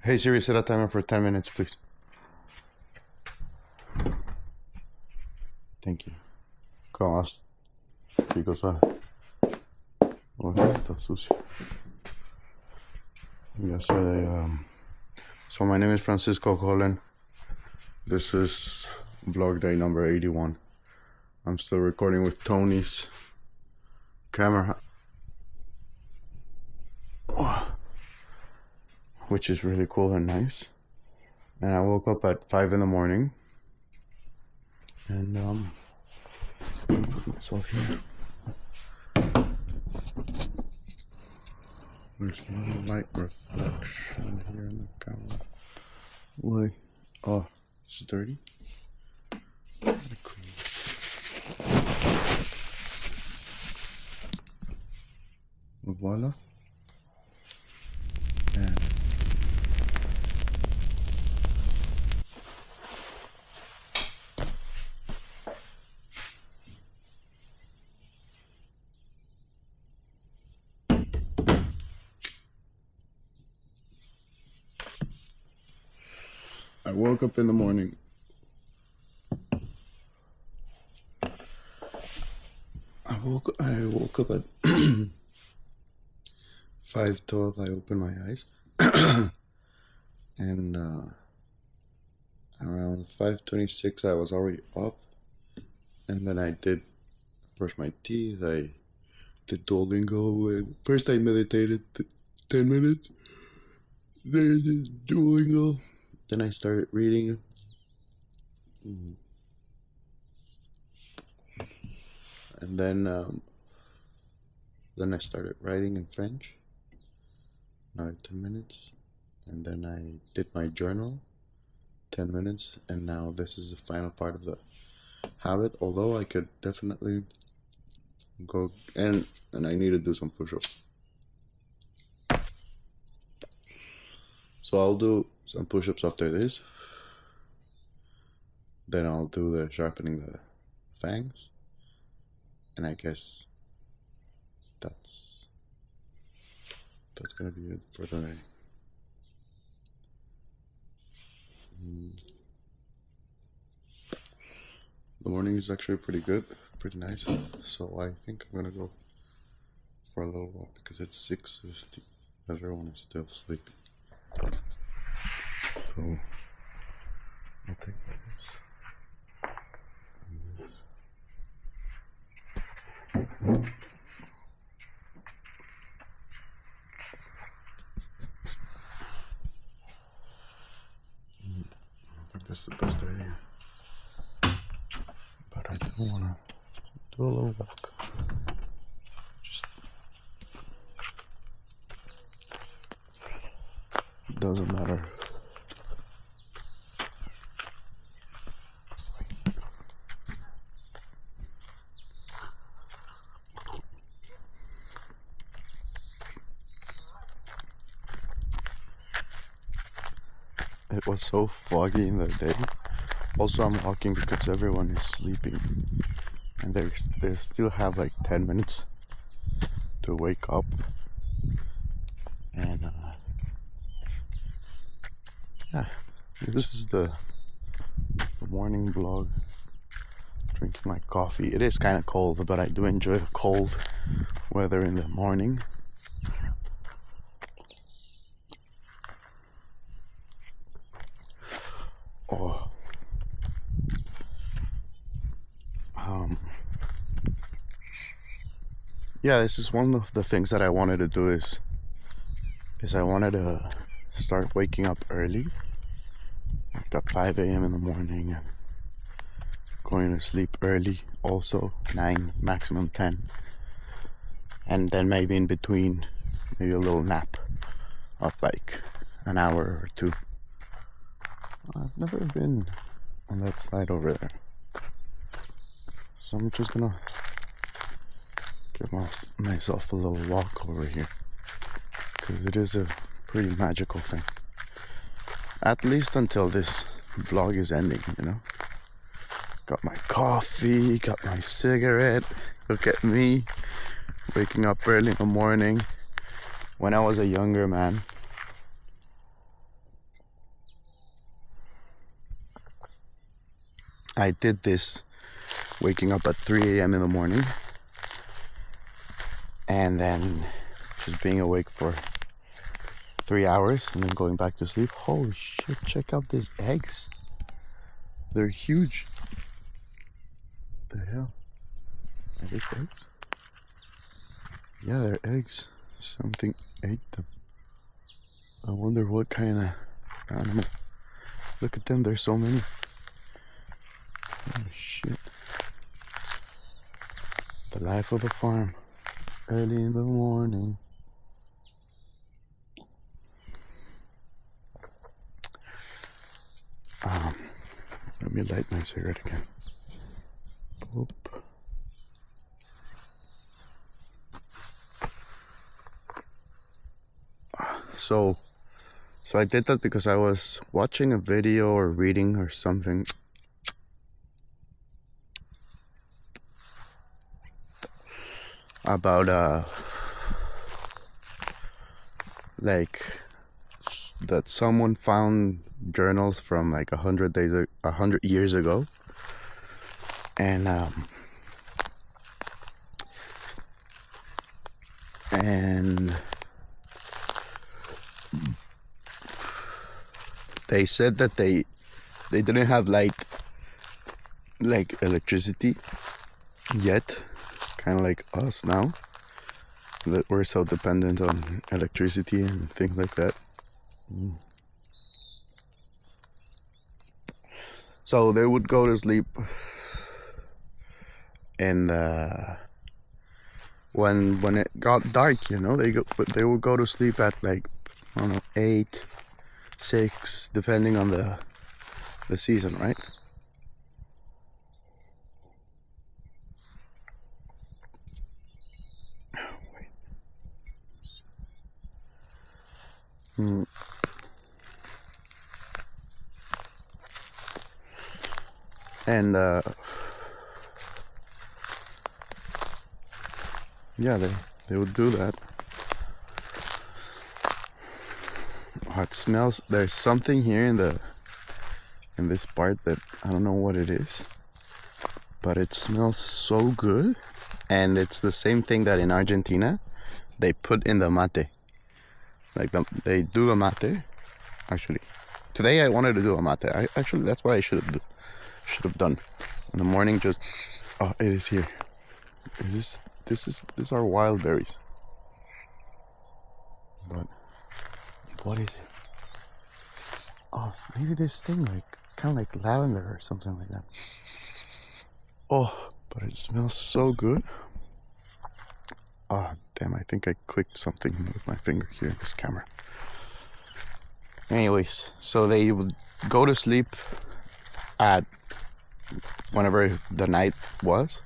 Hey Siri, set a timer for 10 minutes, please. Thank you. ¿Cómo vas? Chico, suave. Oh, está sucio. Yesterday, so my name is Francisco Colin. This is vlog day number 81. I'm still recording with Tony's camera, which is really cool and nice. And I woke up at 5 in the morning and put myself here. There's a little light reflection here in the camera. Why? Oh, it's dirty. Clean. Voila. And I woke up in the morning. I woke up at 5:12. I opened my eyes, and around 5:26 I was already up. And then I did brush my teeth. I did Duolingo. And first I meditated 10 minutes. Then I did Duolingo. Then I started reading. And then I started writing in French. Another 10 minutes. And then I did my journal. 10 minutes. And now this is the final part of the habit. Although I could definitely go and I need to do some push-ups. So I'll do some push-ups after this. Then I'll do the sharpening the fangs. And I guess that's gonna be it for today. The morning is actually pretty good, pretty nice. So I think I'm gonna go for a little walk because it's 6:50. Everyone is still sleeping. So I'll take this. I think that's the best idea. But I do want to do a little walk. Just doesn't matter. It was so foggy in the day. Also, I'm walking because everyone is sleeping, and they still have like 10 minutes to wake up. And yeah, this is the morning vlog. Drinking my coffee. It is kind of cold, but I do enjoy the cold weather in the morning. Oh. Yeah, this is one of the things that I wanted to do is I wanted to start waking up early, like at 5 a.m. in the morning, and going to sleep early also, 9, maximum 10. And then maybe in between, maybe a little nap of like an hour or two. I've never been on that side over there. So I'm just gonna give myself a little walk over here. Because it is a pretty magical thing. At least until this vlog is ending, you know. Got my coffee, got my cigarette. Look at me, waking up early in the morning. When I was a younger man, I did this waking up at 3 a.m. in the morning and then just being awake for 3 hours and then going back to sleep. Holy shit, check out these eggs. They're huge. What the hell? Are these eggs? Yeah, they're eggs. Something ate them. I wonder what kind of animal. Look at them, there's so many. Oh shit. The life of a farm. Early in the morning. Let me light my cigarette again. Boop. So I did that because I was watching a video or reading or something about like that someone found journals from like 100 years ago, and they said that they didn't have like electricity yet, kind of like us now, that we're so dependent on electricity and things like that. So they would go to sleep and when it got dark, you know, they would go to sleep at like, I don't know, 8, 6, depending on the season, right? And yeah, they would do that. Oh, it smells. There's something here in this part that I don't know what it is, but it smells so good. And it's the same thing that in Argentina they put in the mate. Like they do the mate. Actually, today I wanted to do a mate. That's what I should have done in the morning. Just it is here. These are wild berries. But what is it? Oh, maybe this thing, like kind of like lavender or something like that. Oh, but it smells so good. Oh, damn, I think I clicked something with my finger here in this camera. Anyways, so they would go to sleep at whenever the night was,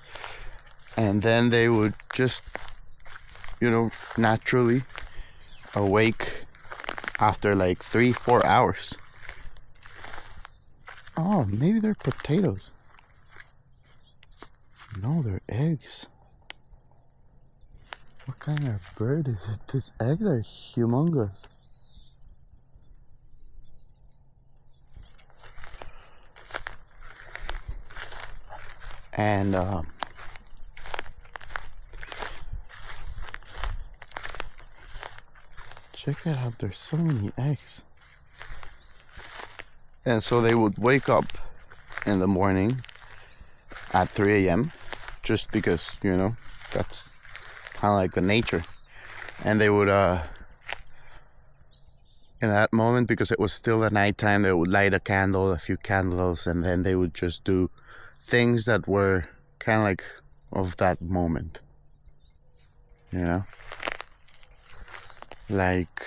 and then they would just, you know, naturally awake after like 3-4 hours. Oh, maybe they're potatoes. No, they're eggs. What kind of bird is it? These eggs are humongous. And check it out, there's so many eggs. And so they would wake up in the morning at 3 a.m. just because, you know, that's kind of like the nature. And they would in that moment, because it was still at nighttime, they would light a few candles, and then they would just do things that were kind of like of that moment, you know, like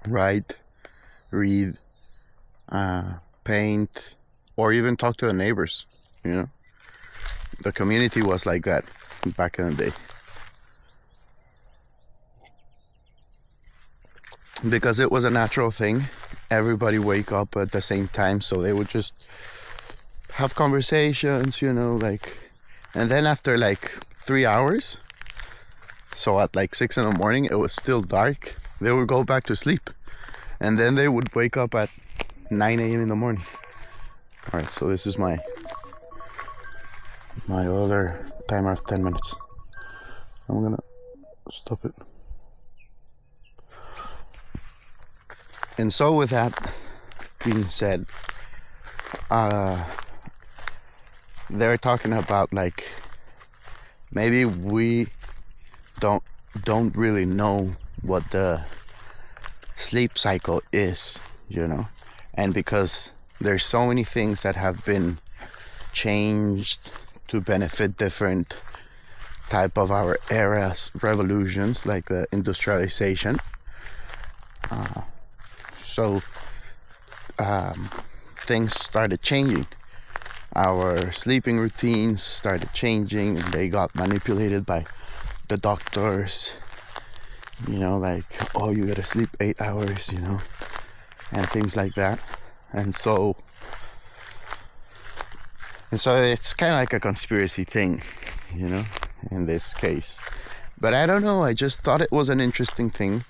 write, read, paint, or even talk to the neighbors, you know. The community was like that back in the day, because it was a natural thing. Everybody wake up at the same time, so they would just have conversations, you know, like, and then after like 3 hours, so at like 6 in the morning, it was still dark, they would go back to sleep, and then they would wake up at 9 a.m. in the morning. All right, so this is my other timer of 10 minutes. I'm gonna stop it. And so with that being said, they're talking about like maybe we don't really know what the sleep cycle is, you know, and because there's so many things that have been changed to benefit different type of our era's revolutions, like the industrialization. So things started changing. Our sleeping routines started changing, and they got manipulated by the doctors. You know, like, oh, you gotta sleep 8 hours, you know, and things like that. And so it's kind of like a conspiracy thing, you know, in this case. But I don't know, I just thought it was an interesting thing.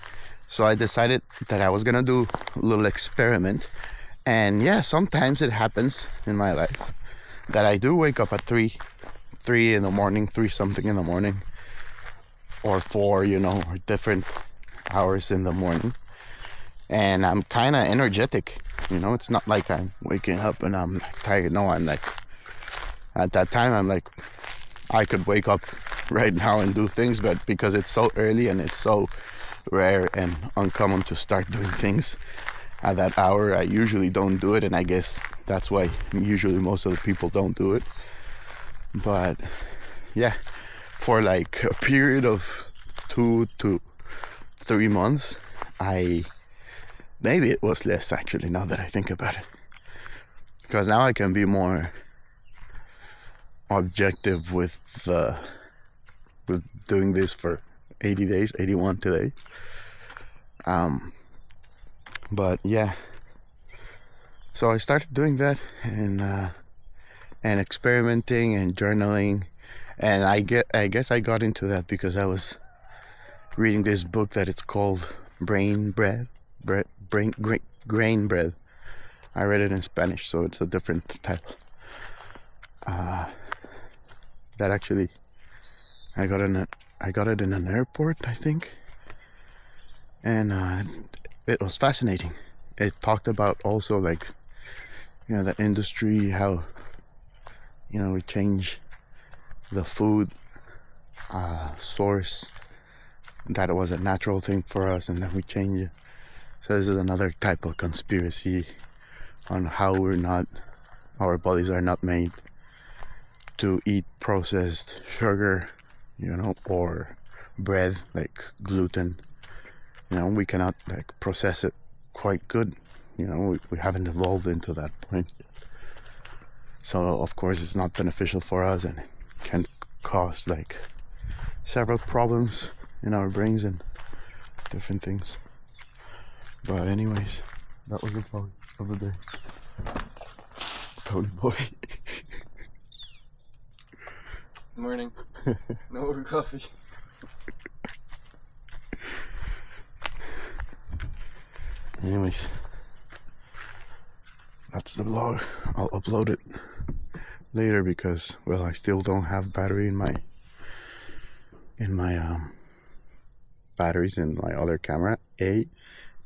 So I decided that I was gonna do a little experiment. And yeah, sometimes it happens in my life that I do wake up at 3 in the morning, 3 something in the morning, or 4, you know, or different hours in the morning. And I'm kind of energetic, you know. It's not like I'm waking up and I'm like tired. No, I'm like, at that time I'm like, I could wake up right now and do things, but because it's so early and it's so rare and uncommon to start doing things at that hour, I usually don't do it, and I guess that's why usually most of the people don't do it. But yeah, for like a period of 2 to 3 months, maybe it was less actually, now that I think about it, because now I can be more objective with doing this for 80 days, 81 today. But yeah, so I started doing that and experimenting and journaling, and I guess I got into that because I was reading this book that it's called Grain Bread. I read it in Spanish, so it's a different type. That actually, I got it in an airport, I think, and it was fascinating. It talked about also, like, you know, the industry, how, you know, we change the food source, that it was a natural thing for us, and then we change it. So this is another type of conspiracy on how our bodies are not made to eat processed sugar, you know, or bread, like gluten. You know, we cannot like process it quite good. You know, we haven't evolved into that point. So of course it's not beneficial for us, and it can cause like several problems in our brains and different things. But anyways, that was the vlog of the day. Tony boy. Morning. No more coffee. Anyways, that's the vlog. I'll upload it later because, well, I still don't have battery in my batteries in my other camera, A,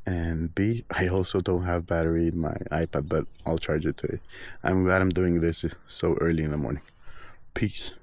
and B, I also don't have battery in my iPad, but I'll charge it today. I'm glad I'm doing this so early in the morning. Peace.